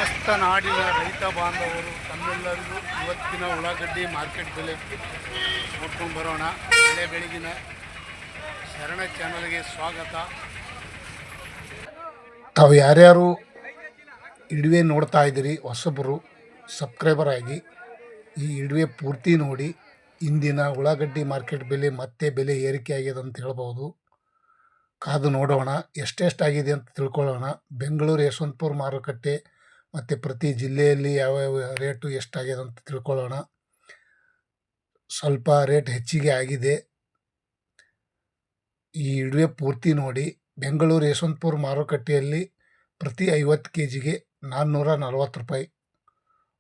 ಸಮಸ್ತ ನಾಡಿನ ರೈತ ಬಾಂಧವರು ತಮ್ಮೆಲ್ಲರಿಗೂ ಇವತ್ತಿನ ಉಳ್ಳಾಗಡ್ಡಿ ಮಾರ್ಕೆಟ್ ಬೆಲೆ ನೋಡ್ಕೊಂಡು ಬರೋಣ. ಬೆಳಗಿನ ಶರಣ ಚಾನಲ್ಗೆ ಸ್ವಾಗತ. ತಾವು ಯಾರ್ಯಾರು ಇಡುವೆ ನೋಡ್ತಾ ಇದ್ದೀರಿ ಹೊಸಬರು ಸಬ್ಸ್ಕ್ರೈಬರ್ ಆಗಿ ಈ ಇಡುವೆ ಪೂರ್ತಿ ನೋಡಿ. ಇಂದಿನ ಉಳ್ಳಾಗಡ್ಡಿ ಮಾರ್ಕೆಟ್ ಮತ್ತೆ ಬೆಲೆ ಏರಿಕೆ ಆಗಿದೆ ಅಂತ ಹೇಳ್ಬೋದು. ಕಾದು ನೋಡೋಣ, ಎಷ್ಟೆಷ್ಟಾಗಿದೆ ಅಂತ ತಿಳ್ಕೊಳ್ಳೋಣ. ಬೆಂಗಳೂರು ಯಶವಂತಪುರ ಮಾರುಕಟ್ಟೆ ಮತ್ತು ಪ್ರತಿ ಜಿಲ್ಲೆಯಲ್ಲಿ ಯಾವ್ಯಾವ ರೇಟು ಎಷ್ಟಾಗಿದೆ ಅಂತ ತಿಳ್ಕೊಳ್ಳೋಣ. ಸ್ವಲ್ಪ ರೇಟ್ ಹೆಚ್ಚಿಗೆ ಆಗಿದೆ. ಈ ಇಡುವೆ ಪೂರ್ತಿ ನೋಡಿ. ಬೆಂಗಳೂರು ಯಶವಂತಪುರ ಮಾರುಕಟ್ಟೆಯಲ್ಲಿ ಪ್ರತಿ 50 kgಗೆ 440 ರೂಪಾಯಿ.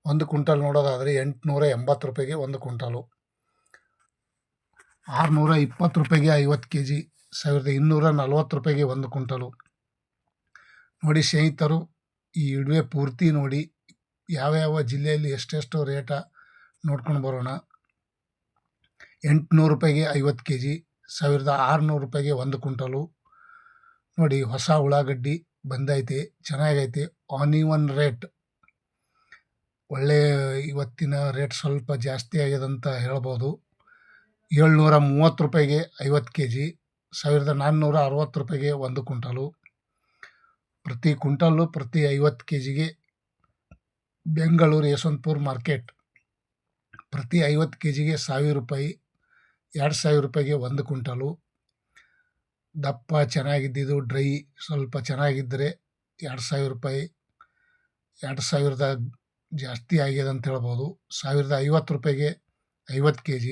ಒಂದು ಕ್ವಿಂಟಲ್ ನೋಡೋದಾದರೆ 880 ರೂಪಾಯಿಗೆ ಒಂದು ಕ್ವಿಂಟಲು. 620 ರೂಪಾಯಿಗೆ 50 kg, 1240 ರೂಪಾಯಿಗೆ ಒಂದು ಕ್ವಿಂಟಲು. ನೋಡಿ ಸ್ನೇಹಿತರು, ಈ ಇಡುವೆ ಪೂರ್ತಿ ನೋಡಿ. ಯಾವ್ಯಾವ ಜಿಲ್ಲೆಯಲ್ಲಿ ಎಷ್ಟೆಷ್ಟು ರೇಟ ನೋಡ್ಕೊಂಡು ಬರೋಣ. 800 ರೂಪಾಯಿಗೆ 50 kg, 1600 ರೂಪಾಯಿಗೆ ಒಂದು ಕ್ವಿಂಟಲು. ನೋಡಿ ಹೊಸ ಉಳ್ಳಾಗಡ್ಡಿ ಬಂದೈತೆ, ಚೆನ್ನಾಗೈತೆ. ಆನ್ ರೇಟ್ ಒಳ್ಳೆ, ಇವತ್ತಿನ ರೇಟ್ ಸ್ವಲ್ಪ ಜಾಸ್ತಿ ಆಗಿದೆ ಅಂತ ಹೇಳ್ಬೋದು. 730 ರೂಪಾಯಿಗೆ 50 kg, 1460 ರೂಪಾಯಿಗೆ ಒಂದು ಕ್ವಿಂಟಲು. ಪ್ರತಿ ಕ್ವಿಂಟಲ್ಲು ಪ್ರತಿ 50 kgಗೆ ಬೆಂಗಳೂರು ಯಶವಂತಪುರ ಮಾರ್ಕೆಟ್ ಪ್ರತಿ 50 kgಗೆ 1000 ರೂಪಾಯಿ, 2000 ರೂಪಾಯಿಗೆ ಒಂದು ಕ್ವಿಂಟಲು. ದಪ್ಪ ಚೆನ್ನಾಗಿದ್ದಿದ್ದು ಡ್ರೈ ಸ್ವಲ್ಪ ಚೆನ್ನಾಗಿದ್ದರೆ 2000 ರೂಪಾಯಿ. 2000 ಜಾಸ್ತಿ ಆಗಿದೆ ಅಂತ ಹೇಳ್ಬೋದು. 1050 ರೂಪಾಯಿಗೆ 50 kg,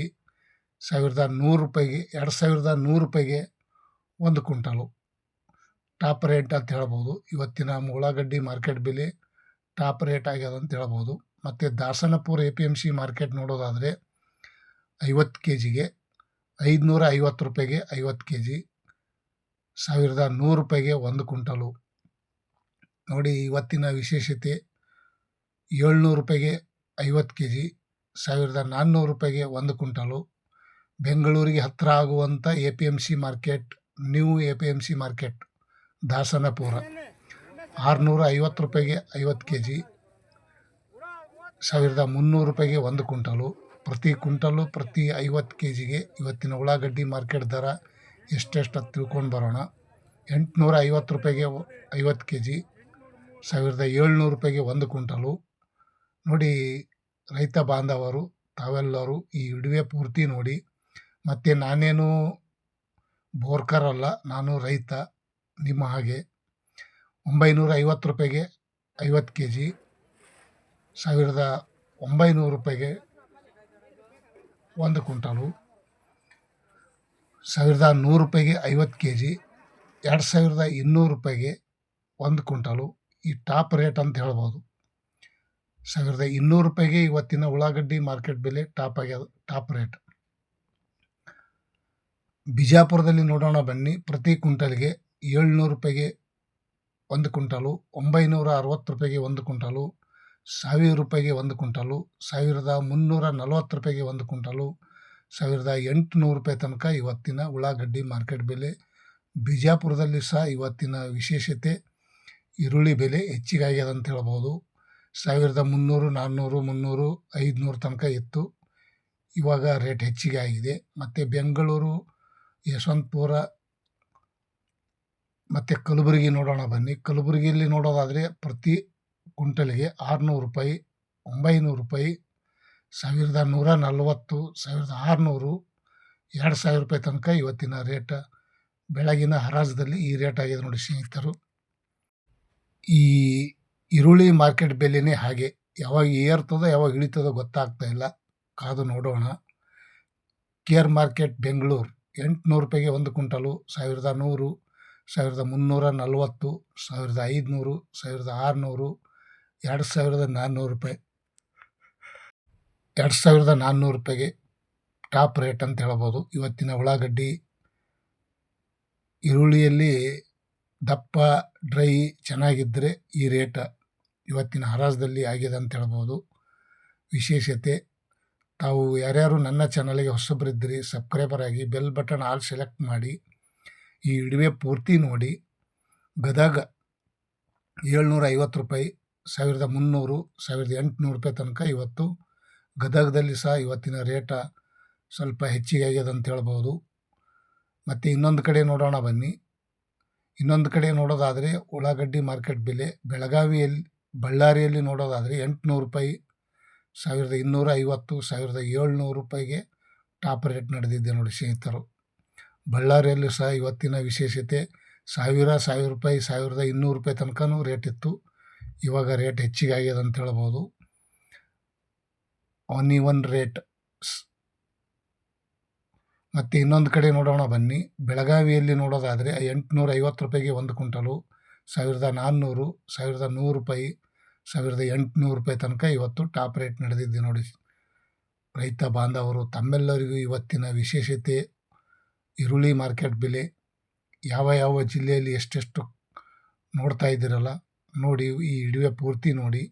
1100 ರೂಪಾಯಿಗೆ 2100 ರೂಪಾಯಿಗೆ ಒಂದು ಕ್ವಿಂಟಲು. ಟಾಪ್ ರೇಟ್ ಅಂತ ಹೇಳ್ಬೋದು. ಇವತ್ತಿನ ಉಳ್ಳಾಗಡ್ಡಿ ಮಾರ್ಕೆಟ್ ಬೆಲೆ ಟಾಪ್ ರೇಟ್ ಆಗ್ಯದ ಅಂತ ಹೇಳ್ಬೋದು. ಮತ್ತು ದಾಸನಪುರ APMC ಮಾರ್ಕೆಟ್ ನೋಡೋದಾದರೆ 50 kgಗೆ 550 ರೂಪಾಯಿಗೆ 50 kg, 1100 ರೂಪಾಯಿಗೆ ಒಂದು ಕ್ವಿಂಟಲು. ನೋಡಿ ಇವತ್ತಿನ ವಿಶೇಷತೆ, 700 ರೂಪಾಯಿಗೆ 50 kg, 1400 ರೂಪಾಯಿಗೆ ಒಂದು ಕ್ವಿಂಟಲು. ಬೆಂಗಳೂರಿಗೆ ಹತ್ತಿರ ಆಗುವಂಥ APMC market, new APMC market Dasanapura 650 ರೂಪಾಯಿಗೆ 50 kg, 1300 ರೂಪಾಯಿಗೆ ಒಂದು ಕ್ವಿಂಟಲು. ಪ್ರತಿ ಕ್ವಿಂಟಲು ಪ್ರತಿ 50 kgಗೆ ಇವತ್ತಿನ ಉಳ್ಳಾಗಡ್ಡಿ ಮಾರ್ಕೆಟ್ ದರ ಎಷ್ಟೆಷ್ಟು ತಿಳ್ಕೊಂಡು ಬರೋಣ. 850 ರೂಪಾಯಿಗೆ 50 kg, 1700 ರೂಪಾಯಿಗೆ ಒಂದು ಕ್ವಿಂಟಲು. ನೋಡಿ ರೈತ ಬಾಂಧವರು ತಾವೆಲ್ಲರೂ ಈ ಇಡುವೆ ಪೂರ್ತಿ ನೋಡಿ. ಮತ್ತು ನಾನೇನು ಬೋರ್ಕರ್ ಅಲ್ಲ, ನಾನು ರೈತ ನಿಮ್ಮ ಹಾಗೆ. 950 ರೂಪಾಯಿಗೆ 50 kg, 1900 ರೂಪಾಯಿಗೆ ಒಂದು ಕ್ವಿಂಟಲು. 1100 ರೂಪಾಯಿಗೆ 50 kg, 2200 ರೂಪಾಯಿಗೆ ಒಂದು ಕ್ವಿಂಟಲು. ಈ ಟಾಪ್ ರೇಟ್ ಅಂತ ಹೇಳ್ಬೋದು. 1200 ರೂಪಾಯಿಗೆ ಇವತ್ತಿನ ಉಳ್ಳಾಗಡ್ಡಿ ಮಾರ್ಕೆಟ್ ಬೆಲೆ ಟಾಪ್ ರೇಟ್. ಬಿಜಾಪುರದಲ್ಲಿ ನೋಡೋಣ ಬನ್ನಿ. ಪ್ರತಿ ಕ್ವಿಂಟಲ್ಗೆ 700 ರೂಪಾಯಿಗೆ ಒಂದು ಕ್ವಿಂಟಲು, 960 ರೂಪಾಯಿಗೆ ಒಂದು ಕ್ವಿಂಟಲು, 1000 ರೂಪಾಯಿಗೆ ಒಂದು ಕ್ವಿಂಟಲು, 1340 ರೂಪಾಯಿಗೆ ಒಂದು ಕ್ವಿಂಟಲು, 1800 ರೂಪಾಯಿ ತನಕ ಇವತ್ತಿನ ಉಳ್ಳಾಗಡ್ಡಿ ಮಾರ್ಕೆಟ್ ಬೆಲೆ. ಬಿಜಾಪುರದಲ್ಲಿ ಸಹ ಇವತ್ತಿನ ವಿಶೇಷತೆ, ಈರುಳ್ಳಿ ಬೆಲೆ ಹೆಚ್ಚಿಗಾಗ್ಯದ ಅಂತ ಹೇಳ್ಬೋದು. 1300, 400, 300, 500 ತನಕ ಇತ್ತು. ಇವಾಗ ರೇಟ್ ಹೆಚ್ಚಿಗೆ ಆಗಿದೆ. ಮತ್ತು ಬೆಂಗಳೂರು, ಯಶವಂತಪುರ ಮತ್ತು ಕಲಬುರಗಿ ನೋಡೋಣ ಬನ್ನಿ. ಕಲಬುರಗಿಯಲ್ಲಿ ನೋಡೋದಾದರೆ ಪ್ರತಿ ಕ್ವಿಂಟಲ್ಗೆ 600 ರೂಪಾಯಿ, 900 ರೂಪಾಯಿ, 1140, 1600, 2000 ರೂಪಾಯಿ ತನಕ ಇವತ್ತಿನ ರೇಟ್. ಬೆಳಗಿನ ಹರಾಜದಲ್ಲಿ ಈ ರೇಟ್ ಆಗಿದೆ ನೋಡಿ ಸ್ನೇಹಿತರು. ಈ ಈರುಳ್ಳಿ ಮಾರ್ಕೆಟ್ ಬೆಲೆನೇ ಹಾಗೆ, ಯಾವಾಗ ಏರ್ತದೋ ಯಾವಾಗ ಇಳಿತದೋ ಗೊತ್ತಾಗ್ತಾ ಇಲ್ಲ. ಕಾದು ನೋಡೋಣ. ಕೇರ್ ಮಾರ್ಕೆಟ್ ಬೆಂಗಳೂರು 800 ರೂಪಾಯಿಗೆ ಒಂದು ಕ್ವಿಂಟಲು, 1100, 1340, 1500, 1600, 2400 ರೂಪಾಯಿ. 2400 ರೂಪಾಯಿಗೆ ಟಾಪ್ ರೇಟ್ ಅಂತ ಹೇಳ್ಬೋದು. ಇವತ್ತಿನ ಉಳ್ಳಾಗಡ್ಡಿ ಈರುಳ್ಳಿಯಲ್ಲಿ ದಪ್ಪ ಡ್ರೈ ಚೆನ್ನಾಗಿದ್ದರೆ ಈ ರೇಟ್ ಇವತ್ತಿನ ಹರಾಜದಲ್ಲಿ ಆಗಿದೆ ಅಂತ ಹೇಳ್ಬೋದು. ವಿಶೇಷತೆ, ತಾವು ಯಾರ್ಯಾರು ನನ್ನ ಚಾನಲ್ಗೆ ಹೊಸಬರಿದ್ದೀರಿ ಸಬ್ಸ್ಕ್ರೈಬರ್ ಆಗಿ ಬೆಲ್ ಬಟನ್ ಆಲ್ ಸೆಲೆಕ್ಟ್ ಮಾಡಿ ಈ ಇಡುವೆ ಪೂರ್ತಿ ನೋಡಿ. ಗದಗ 750 ರೂಪಾಯಿ, 1300 1800 ರೂಪಾಯಿ ತನಕ ಇವತ್ತು ಗದಗದಲ್ಲಿ ಸಹ ಇವತ್ತಿನ ರೇಟ ಸ್ವಲ್ಪ ಹೆಚ್ಚಿಗೆ ಆಗ್ಯದ ಅಂತ ಹೇಳ್ಬೋದು. ಮತ್ತು ಇನ್ನೊಂದು ಕಡೆ ನೋಡೋಣ ಬನ್ನಿ. ಇನ್ನೊಂದು ಕಡೆ ನೋಡೋದಾದರೆ ಉಳ್ಳಾಗಡ್ಡಿ ಮಾರ್ಕೆಟ್ ಬೆಲೆ ಬಳ್ಳಾರಿಯಲ್ಲಿ ನೋಡೋದಾದರೆ 800 ರೂಪಾಯಿ, 1250, 1700 ರೂಪಾಯಿಗೆ ಟಾಪ್ ರೇಟ್ ನಡೆದಿದೆ ನೋಡಿ ಸ್ನೇಹಿತರು. ಬಳ್ಳಾರಿಯಲ್ಲೂ ಸಹ ಇವತ್ತಿನ ವಿಶೇಷತೆ 1000 ರೂಪಾಯಿ, 1200 ರೂಪಾಯಿ ತನಕನೂ ರೇಟ್ ಇತ್ತು. ಇವಾಗ ರೇಟ್ ಹೆಚ್ಚಿಗೆ ಆಗ್ಯದ ಅಂತ ಹೇಳ್ಬೋದು. On rate. ಮತ್ತು ಇನ್ನೊಂದು ಕಡೆ ನೋಡೋಣ ಬನ್ನಿ. ಬೆಳಗಾವಿಯಲ್ಲಿ ನೋಡೋದಾದರೆ 850 ರೂಪಾಯಿಗೆ 1 ಕ್ವಿಂಟಲು, 1400, 1100 ರೂಪಾಯಿ, 1800 ರೂಪಾಯಿ ತನಕ ಇವತ್ತು ಟಾಪ್ ರೇಟ್ ನಡೆದಿದೆ ನೋಡಿ ರೈತ ಬಾಂಧವರು. ತಮ್ಮೆಲ್ಲರಿಗೂ ಇವತ್ತಿನ ವಿಶೇಷತೆ ಈರುಳ್ಳಿ ಮಾರ್ಕೆಟ್ ಬೆಲೆ ಯಾವ ಜಿಲ್ಲೆಯಲ್ಲಿ ಎಷ್ಟೆಷ್ಟು ನೋಡ್ತಾ ಇದ್ದೀರಲ್ಲ ನೋಡಿ, ಈ ವಿಡಿಯೋ ಪೂರ್ತಿ ನೋಡಿ.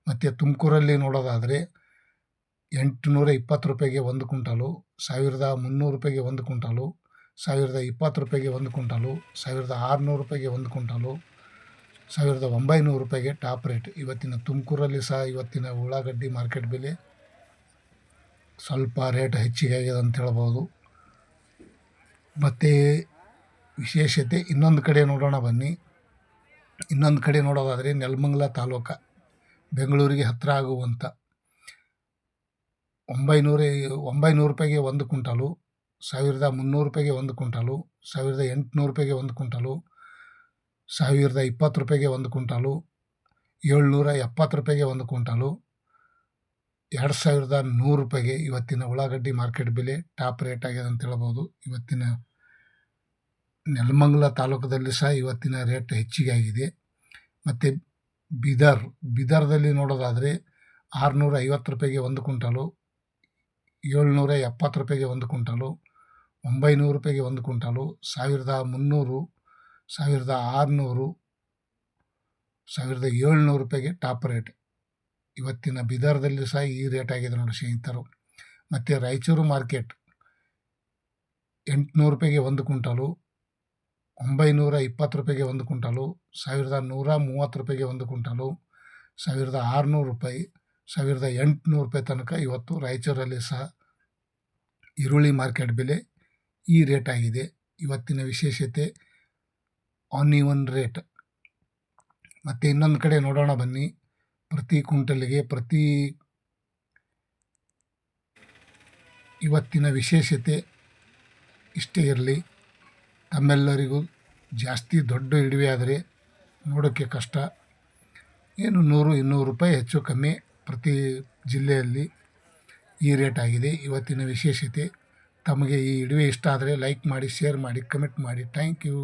ಮತ್ತು ತುಮಕೂರಲ್ಲಿ ನೋಡೋದಾದರೆ 820 ರೂಪಾಯಿಗೆ 1 ಕ್ವಿಂಟಲು, 1300 ರೂಪಾಯಿಗೆ 1 ಕ್ವಿಂಟಲು, 1020 ರೂಪಾಯಿಗೆ 1 ಕ್ವಿಂಟಲು, 1600 ರೂಪಾಯಿಗೆ 1 ಕ್ವಿಂಟಲು, 1900 ರೂಪಾಯಿಗೆ ಟಾಪ್ ರೇಟ್. ಇವತ್ತಿನ ತುಮಕೂರಲ್ಲಿ ಸಹ ಇವತ್ತಿನ ಉಳ್ಳಾಗಡ್ಡಿ ಮಾರ್ಕೆಟ್ ಬೆಲೆ ಸ್ವಲ್ಪ ರೇಟ್ ಹೆಚ್ಚಿಗೆ ಆಗ್ಯದ ಅಂತ ಹೇಳ್ಬೋದು. ಮತ್ತು ವಿಶೇಷತೆ ಇನ್ನೊಂದು ಕಡೆ ನೋಡೋಣ ಬನ್ನಿ. ಇನ್ನೊಂದು ಕಡೆ ನೋಡೋದಾದರೆ ನೆಲಮಂಗಲ ತಾಲೂಕು, ಬೆಂಗಳೂರಿಗೆ ಹತ್ತಿರ ಆಗುವಂಥ 900 ರೂಪಾಯಿಗೆ 1 ಕ್ವಿಂಟಲು, 1300 ರೂಪಾಯಿಗೆ 1 ಕ್ವಿಂಟಲು, 1800 ರೂಪಾಯಿಗೆ 1 ಕ್ವಿಂಟಲು, 1020 ರೂಪಾಯಿಗೆ 1 ಕ್ವಿಂಟಲು, 770 ರೂಪಾಯಿಗೆ 1 ಕ್ವಿಂಟಲು, 2100 ರೂಪಾಯಿಗೆ ಇವತ್ತಿನ ಉಳ್ಳಾಗಡ್ಡಿ ಮಾರ್ಕೆಟ್ ಬೆಲೆ ಟಾಪ್ ರೇಟ್ ಆಗ್ಯದ ಅಂತ ಹೇಳ್ಬೋದು. ಇವತ್ತಿನ ನೆಲಮಂಗಲ ತಾಲೂಕದಲ್ಲಿ ಸಹ ಇವತ್ತಿನ ರೇಟ್ ಹೆಚ್ಚಿಗೆ ಆಗಿದೆ. ಮತ್ತು ಬೀದರ್ದಲ್ಲಿ ನೋಡೋದಾದರೆ 650 ರೂಪಾಯಿಗೆ 1 ಕ್ವಿಂಟಲು, 770 ರೂಪಾಯಿಗೆ 1 ಕ್ವಿಂಟಲು, 900 ರೂಪಾಯಿಗೆ 1 ಕ್ವಿಂಟಲು, 1300, 1600, 1700 ರೂಪಾಯಿಗೆ ಟಾಪ್ ರೇಟ್. ಇವತ್ತಿನ ಬೀದರ್ದಲ್ಲಿ ಸಹ ಈ ರೇಟ್ ಆಗಿದೆ ನೋಡಿ ಸ್ನೇಹಿತರು. ಮತ್ತು ರಾಯಚೂರು ಮಾರ್ಕೆಟ್ 800 ರೂಪಾಯಿಗೆ 1 ಕ್ವಿಂಟಲು, 920 ರೂಪಾಯಿಗೆ 1 ಕ್ವಿಂಟಲು, 1130 ರೂಪಾಯಿಗೆ 1 ಕ್ವಿಂಟಲು, 1600 ರೂಪಾಯಿ, 1800 ರೂಪಾಯಿ ತನಕ ಇವತ್ತು ರಾಯಚೂರಲ್ಲಿ ಸಹ ಈರುಳ್ಳಿ ಮಾರ್ಕೆಟ್ ಬೆಲೆ ಈ ರೇಟ್ ಆಗಿದೆ. ಇವತ್ತಿನ ವಿಶೇಷತೆ ಆನ್ ರೇಟ್. ಮತ್ತು ಇನ್ನೊಂದು ಕಡೆ ನೋಡೋಣ ಬನ್ನಿ. ಪ್ರತಿ ಕ್ವಿಂಟಲಿಗೆ ಇವತ್ತಿನ ವಿಶೇಷತೆ ಇಷ್ಟೇ ಇರಲಿ. ತಮ್ಮೆಲ್ಲರಿಗೂ ಜಾಸ್ತಿ ದೊಡ್ಡ ಹಿಡಿವೆ ಆದರೆ ನೋಡೋಕ್ಕೆ ಕಷ್ಟ. ಏನು 100-200 ರೂಪಾಯಿ ಹೆಚ್ಚು ಕಮ್ಮಿ ಪ್ರತಿ ಜಿಲ್ಲೆಯಲ್ಲಿ ಈ ರೇಟ್ ಆಗಿದೆ. ಇವತ್ತಿನ ವಿಶೇಷತೆ. ತಮಗೆ ಈ ವಿಡಿಯೋ ಇಷ್ಟ ಆದರೆ ಲೈಕ್ ಮಾಡಿ, ಶೇರ್ ಮಾಡಿ, ಕಮೆಂಟ್ ಮಾಡಿ. Thank you.